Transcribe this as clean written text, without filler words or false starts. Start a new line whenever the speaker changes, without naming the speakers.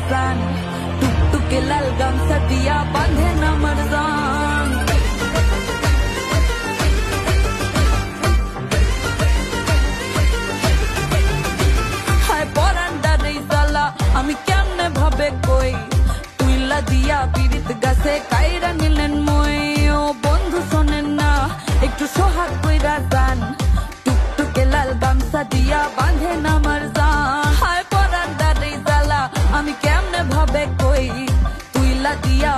সান টুকটুকে লাল গামছা দিয়া বাঁধেন আমার জান। হায় পরান্ডার এই জ্বালা আমি কেমনে ভাবে কই, তুইলা দিয়া পিরিত গাছে কাইরা নিলেন মই। ও বন্ধু শোনেন না একটু সোহাগ কইরা যান, টুকটুকে লাল গামছা দিয়া বাঁধেন আমার জান। হায় পরান্ডার এই জ্বালা আমি কেমনে ভাবে কই, তুইলা দিয়া